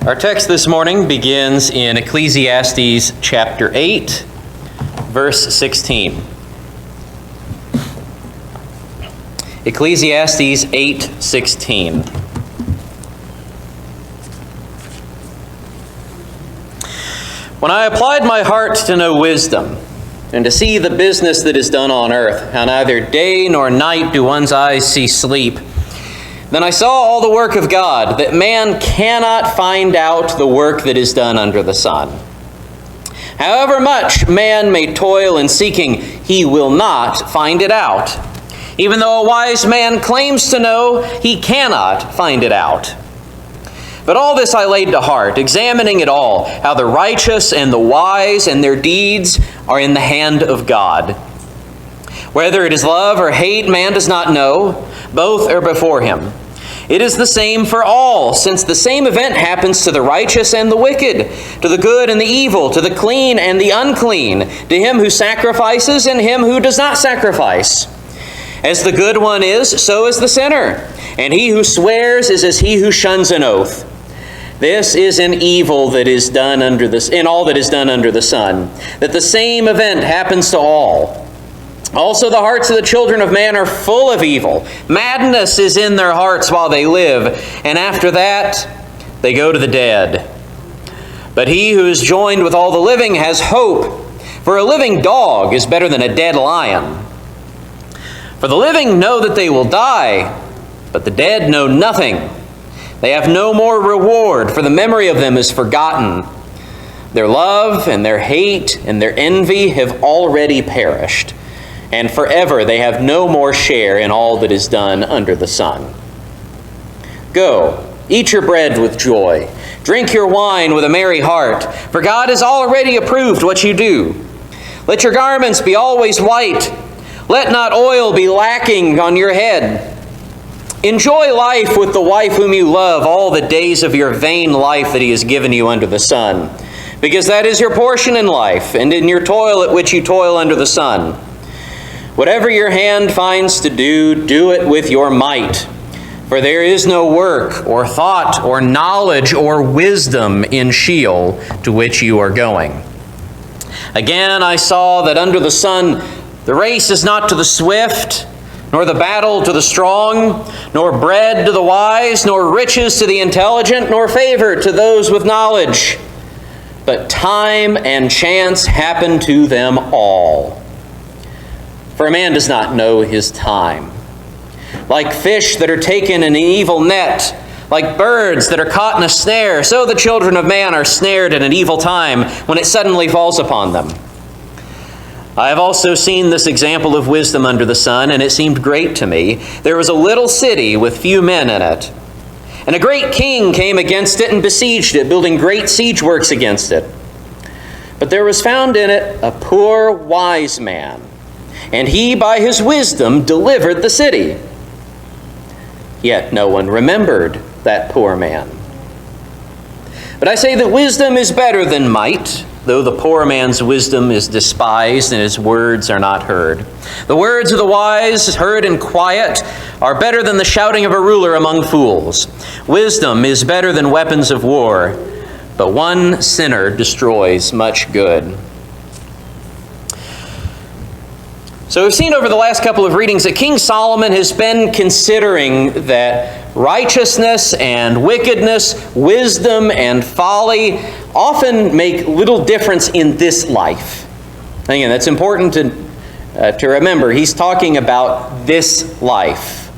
Our text this morning begins in Ecclesiastes chapter 8, verse 16. Ecclesiastes 8:16. When I applied my heart to know wisdom, and to see the business that is done on earth, how neither day nor night do one's eyes see sleep, then I saw all the work of God, that man cannot find out the work that is done under the sun. However much man may toil in seeking, he will not find it out. Even though a wise man claims to know, he cannot find it out. But all this I laid to heart, examining it all, how the righteous and the wise and their deeds are in the hand of God. Whether it is love or hate, man does not know. Both are before him. It is the same for all, since the same event happens to the righteous and the wicked, to the good and the evil, to the clean and the unclean, to him who sacrifices and him who does not sacrifice. As the good one is, so is the sinner, and he who swears is as he who shuns an oath. This is an evil that is done in all that is done under the sun, that the same event happens to all. Also the hearts of the children of man are full of evil. Madness is in their hearts while they live, and after that they go to the dead. But he who is joined with all the living has hope, for a living dog is better than a dead lion. For the living know that they will die, but the dead know nothing. They have no more reward, for the memory of them is forgotten. Their love and their hate and their envy have already perished, and forever they have no more share in all that is done under the sun. Go, eat your bread with joy, drink your wine with a merry heart, for God has already approved what you do. Let your garments be always white, let not oil be lacking on your head. Enjoy life with the wife whom you love all the days of your vain life that he has given you under the sun, because that is your portion in life, and in your toil at which you toil under the sun. Whatever your hand finds to do, do it with your might. For there is no work, or thought, or knowledge, or wisdom in Sheol to which you are going. Again I saw that under the sun the race is not to the swift, nor the battle to the strong, nor bread to the wise, nor riches to the intelligent, nor favor to those with knowledge. But time and chance happen to them all. For a man does not know his time. Like fish that are taken in an evil net, like birds that are caught in a snare, so the children of man are snared in an evil time when it suddenly falls upon them. I have also seen this example of wisdom under the sun, and it seemed great to me. There was a little city with few men in it, and a great king came against it and besieged it, building great siege works against it. But there was found in it a poor wise man, and he by his wisdom delivered the city. Yet no one remembered that poor man. But I say that wisdom is better than might, though the poor man's wisdom is despised and his words are not heard. The words of the wise, heard in quiet, are better than the shouting of a ruler among fools. Wisdom is better than weapons of war, but one sinner destroys much good. So we've seen over the last couple of readings that King Solomon has been considering that righteousness and wickedness, wisdom and folly often make little difference in this life. Again, that's important to remember. He's talking about this life.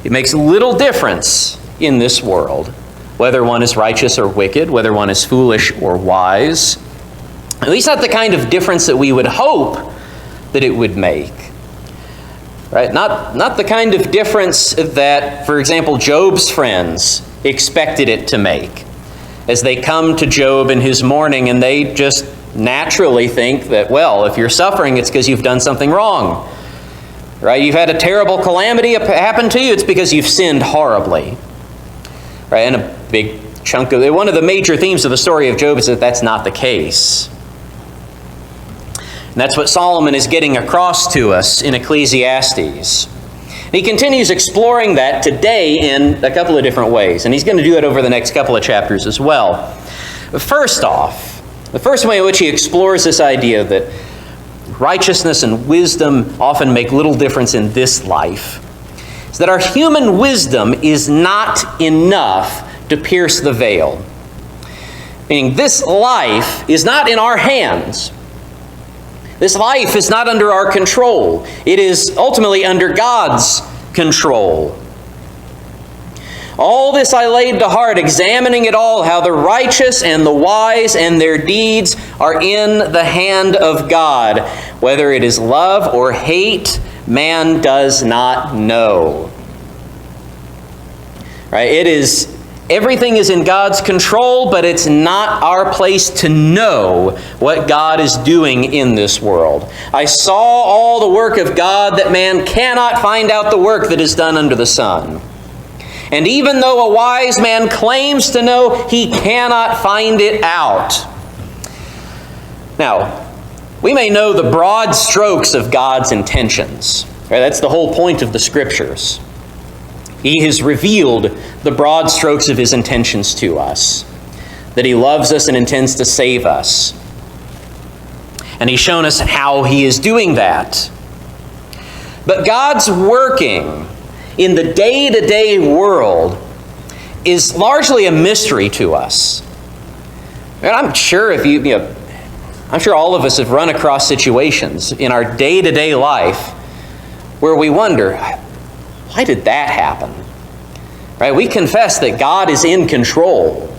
It makes little difference in this world, whether one is righteous or wicked, whether one is foolish or wise. At least not the kind of difference that we would hope that it would make. Right? Not the kind of difference that, for example, Job's friends expected it to make. As they come to Job in his mourning and they just naturally think that, well, if you're suffering, it's because you've done something wrong. Right? You've had a terrible calamity happen to you, it's because you've sinned horribly. Right? And a big chunk of one of the major themes of the story of Job is that that's not the case. And that's what Solomon is getting across to us in Ecclesiastes. And He continues exploring that today in a couple of different ways, and he's going to do it over the next couple of chapters as well. First off, the first way in which he explores this idea that righteousness and wisdom often make little difference in this life is that our human wisdom is not enough to pierce the veil. Meaning, this life is not in our hands. This life is not under our control. It is ultimately under God's control. All this I laid to heart, examining it all, how the righteous and the wise and their deeds are in the hand of God. Whether it is love or hate, man does not know. Right? Everything is in God's control, but it's not our place to know what God is doing in this world. I saw all the work of God, that man cannot find out the work that is done under the sun. And even though a wise man claims to know, he cannot find it out. Now, we may know the broad strokes of God's intentions. Right? That's the whole point of the Scriptures. He has revealed the broad strokes of his intentions to us, that he loves us and intends to save us. And he's shown us how he is doing that. But God's working in the day-to-day world is largely a mystery to us. And I'm sure I'm sure all of us have run across situations in our day-to-day life where we wonder, why did that happen? Right? We confess that God is in control.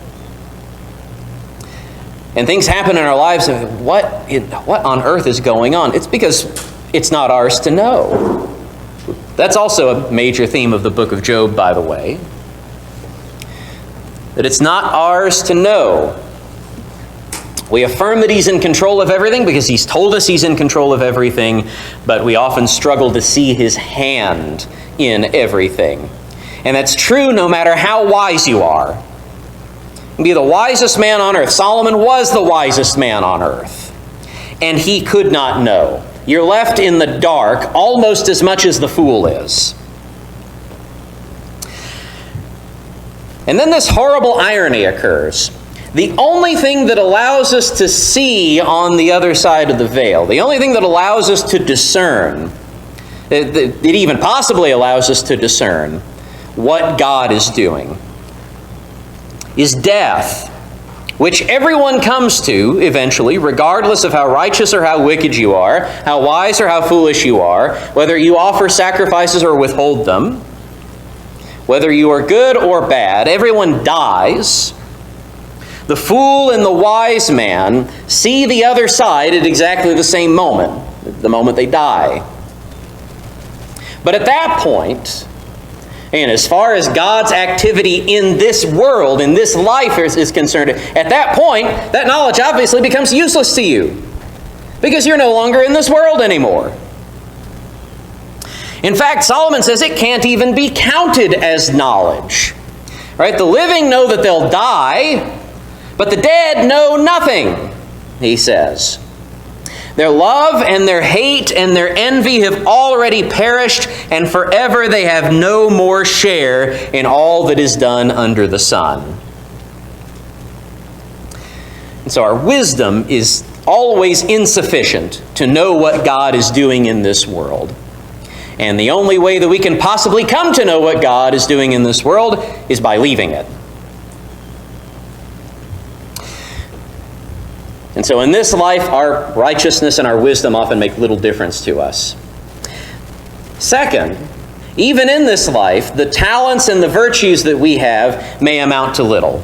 And things happen in our lives, and what on earth is going on? It's because it's not ours to know. That's also a major theme of the book of Job, by the way. That it's not ours to know. We affirm that he's in control of everything because he's told us he's in control of everything, but we often struggle to see his hand in everything. And that's true no matter how wise you are. You can be the wisest man on earth. Solomon was the wisest man on earth. And he could not know. You're left in the dark almost as much as the fool is. And then this horrible irony occurs. The only thing that allows us to see on the other side of the veil, the only thing that allows us to discern, it even possibly allows us to discern what God is doing, is death, which everyone comes to eventually, regardless of how righteous or how wicked you are, how wise or how foolish you are, whether you offer sacrifices or withhold them, whether you are good or bad, everyone dies. The fool and the wise man see the other side at exactly the same moment, the moment they die. But at that point, and as far as God's activity in this world, in this life is concerned, at that point, that knowledge obviously becomes useless to you because you're no longer in this world anymore. In fact, Solomon says it can't even be counted as knowledge. Right? The living know that they'll die, but the dead know nothing, he says. Their love and their hate and their envy have already perished, and forever they have no more share in all that is done under the sun. And so our wisdom is always insufficient to know what God is doing in this world. And the only way that we can possibly come to know what God is doing in this world is by leaving it. And so in this life, our righteousness and our wisdom often make little difference to us. Second, even in this life, the talents and the virtues that we have may amount to little.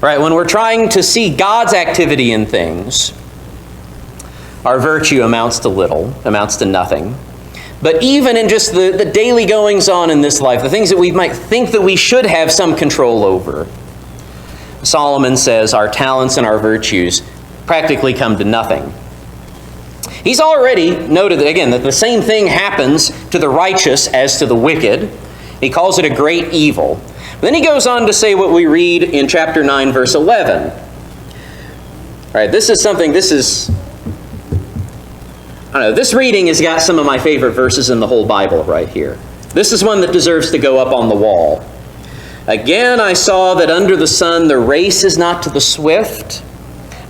Right? When we're trying to see God's activity in things, our virtue amounts to little, amounts to nothing. But even in just the daily goings-on in this life, the things that we might think that we should have some control over, Solomon says our talents and our virtues practically come to nothing. He's already noted that, again, that the same thing happens to the righteous as to the wicked. He calls it a great evil. Then he goes on to say what we read in chapter 9, verse 11. All right, this reading has got some of my favorite verses in the whole Bible right here. This is one that deserves to go up on the wall. Again, I saw that under the sun the race is not to the swift,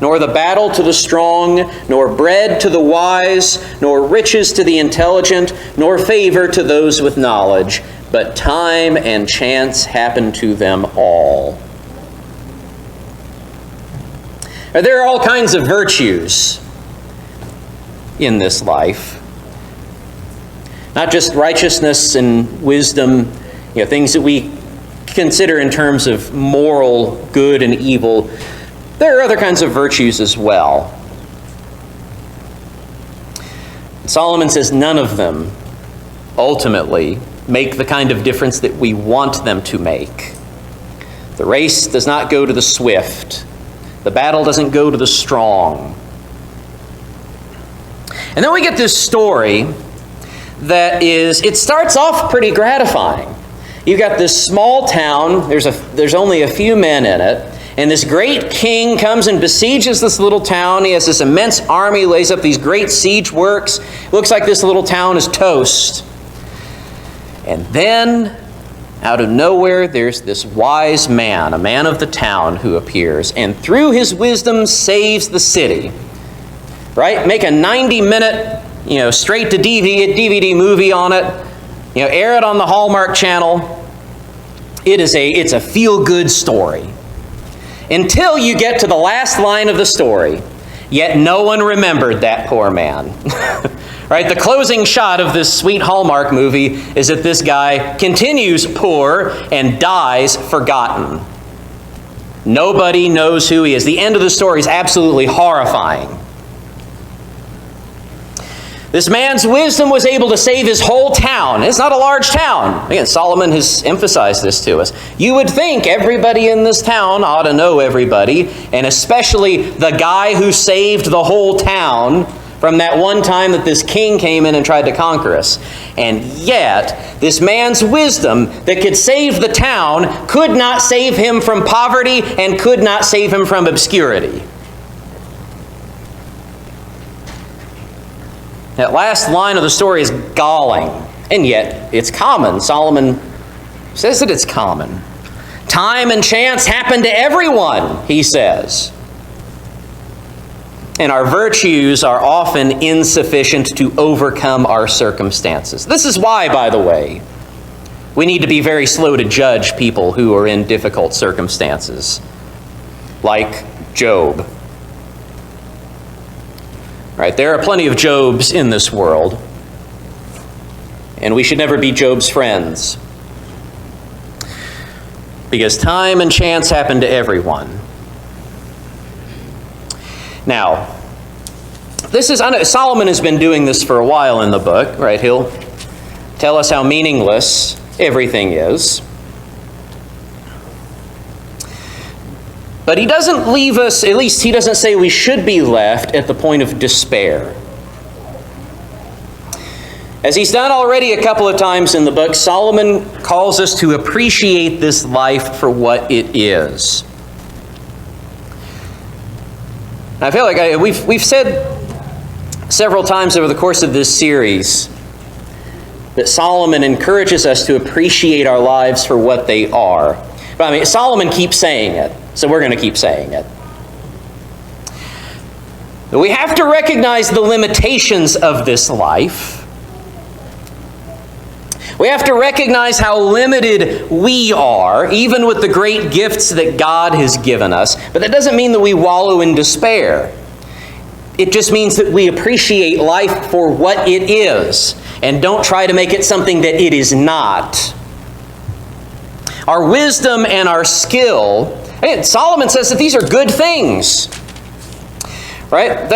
nor the battle to the strong, nor bread to the wise, nor riches to the intelligent, nor favor to those with knowledge, but time and chance happen to them all. There are all kinds of virtues in this life. Not just righteousness and wisdom, things that we consider in terms of moral good and evil. There are other kinds of virtues as well. Solomon says none of them ultimately make the kind of difference that we want them to make. The race does not go to the swift. The battle doesn't go to the strong. And then we get this story that it starts off pretty gratifying. You've got this small town, there's only a few men in it, and this great king comes and besieges this little town. He has this immense army, lays up these great siege works. Looks like this little town is toast. And then, out of nowhere, there's this wise man, a man of the town, who appears, and through his wisdom saves the city. Right? Make a 90-minute, straight to DVD movie on it. Air it on the Hallmark Channel. It's a feel-good story. Until you get to the last line of the story, yet no one remembered that poor man. Right? The closing shot of this sweet Hallmark movie is that this guy continues poor and dies forgotten. Nobody knows who he is. The end of the story is absolutely horrifying. This man's wisdom was able to save his whole town. It's not a large town. Again, Solomon has emphasized this to us. You would think everybody in this town ought to know everybody, and especially the guy who saved the whole town from that one time that this king came in and tried to conquer us. And yet, this man's wisdom that could save the town could not save him from poverty and could not save him from obscurity. That last line of the story is galling, and yet it's common. Solomon says that it's common. Time and chance happen to everyone, he says. And our virtues are often insufficient to overcome our circumstances. This is why, by the way, we need to be very slow to judge people who are in difficult circumstances, like Job. Right? There are plenty of Jobs in this world, and we should never be Job's friends, because time and chance happen to everyone. Now, Solomon has been doing this for a while in the book, right? He'll tell us how meaningless everything is. But he doesn't leave us, at least he doesn't say we should be left at the point of despair. As he's done already a couple of times in the book, Solomon calls us to appreciate this life for what it is. I feel like we've said several times over the course of this series that Solomon encourages us to appreciate our lives for what they are. But Solomon keeps saying it, so we're going to keep saying it. But we have to recognize the limitations of this life. We have to recognize how limited we are, even with the great gifts that God has given us. But that doesn't mean that we wallow in despair. It just means that we appreciate life for what it is and don't try to make it something that it is not. Our wisdom and our skill, again, Solomon says that these are good things. Right?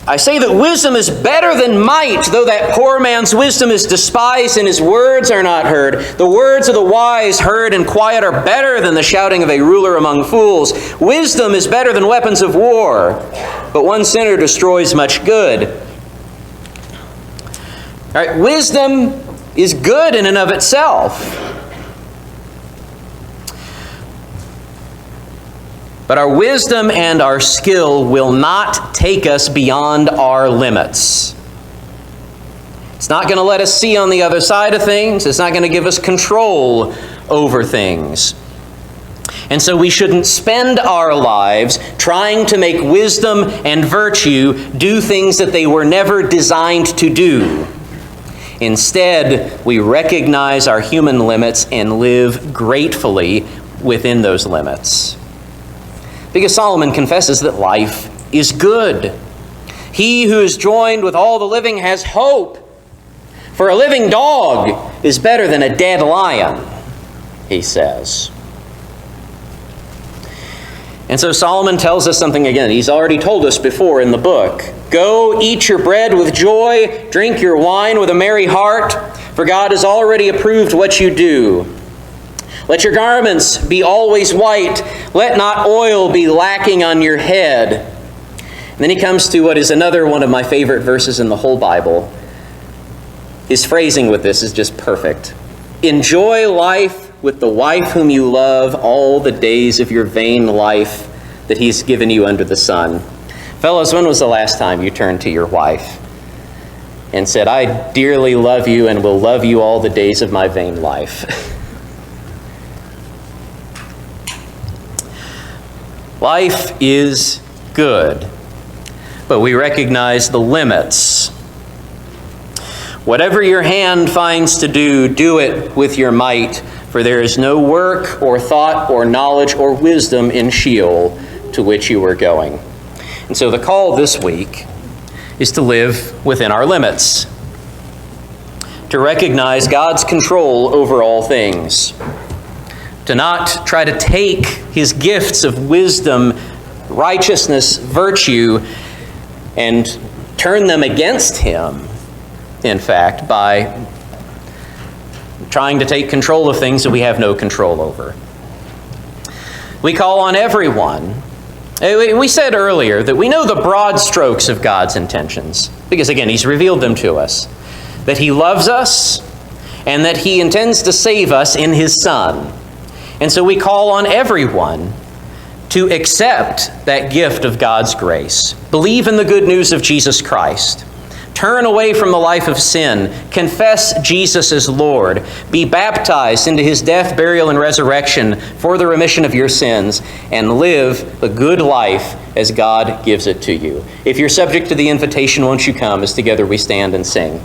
I say that wisdom is better than might, though that poor man's wisdom is despised and his words are not heard. The words of the wise heard in quiet are better than the shouting of a ruler among fools. Wisdom is better than weapons of war, but one sinner destroys much good. All right, wisdom is good in and of itself. But our wisdom and our skill will not take us beyond our limits. It's not going to let us see on the other side of things. It's not going to give us control over things. And so we shouldn't spend our lives trying to make wisdom and virtue do things that they were never designed to do. Instead, we recognize our human limits and live gratefully within those limits. Because Solomon confesses that life is good. He who is joined with all the living has hope. For a living dog is better than a dead lion, he says. And so Solomon tells us something again. He's already told us before in the book. Go, eat your bread with joy, drink your wine with a merry heart, for God has already approved what you do. Let your garments be always white. Let not oil be lacking on your head. And then he comes to what is another one of my favorite verses in the whole Bible. His phrasing with this is just perfect. Enjoy life with the wife whom you love all the days of your vain life that he's given you under the sun. Fellows, when was the last time you turned to your wife and said, I dearly love you and will love you all the days of my vain life? Life is good, but we recognize the limits. Whatever your hand finds to do, do it with your might, for there is no work or thought or knowledge or wisdom in Sheol to which you are going. And so the call this week is to live within our limits, to recognize God's control over all things, to not try to take his gifts of wisdom, righteousness, virtue, and turn them against him, in fact, by trying to take control of things that we have no control over. We call on everyone. We said earlier that we know the broad strokes of God's intentions, because again, he's revealed them to us. That he loves us, and that he intends to save us in his Son. And so we call on everyone to accept that gift of God's grace. Believe in the good news of Jesus Christ. Turn away from the life of sin. Confess Jesus as Lord. Be baptized into his death, burial, and resurrection for the remission of your sins, and live the good life as God gives it to you. If you're subject to the invitation, won't you come as together we stand and sing?